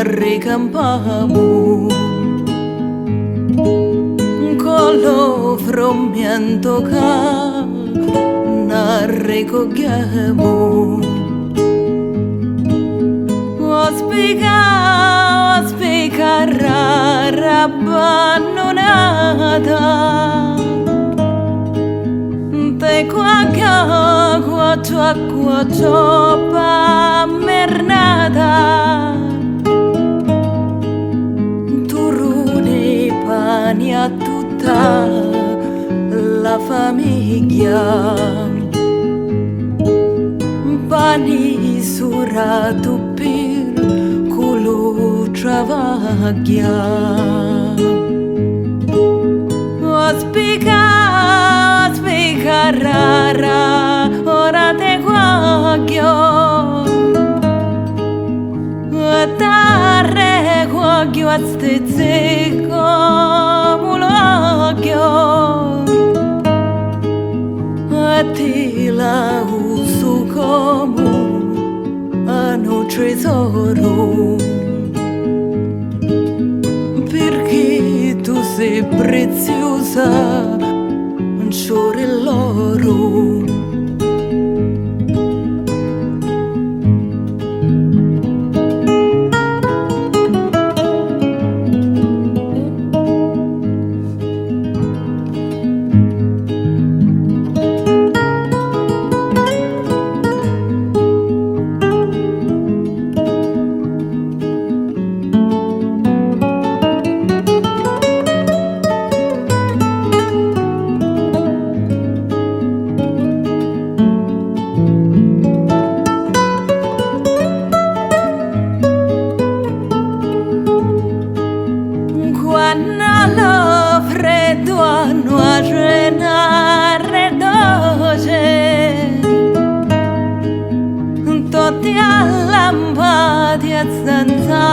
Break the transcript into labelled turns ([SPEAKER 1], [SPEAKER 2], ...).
[SPEAKER 1] ricampamo con lo frumento che ricogliamo. Ospica rara abbandonata, te quattro pa mernata, turuni pani a tutta la famiglia, pani surato per culo travaglia. Ospica rara, ora te guaglio, tarre guaglio a stezzico mulocchio, a ti la uso come a un tesoro, perché tu sei preziosa, un fiore l'oro. Ti all'ampati a zanzara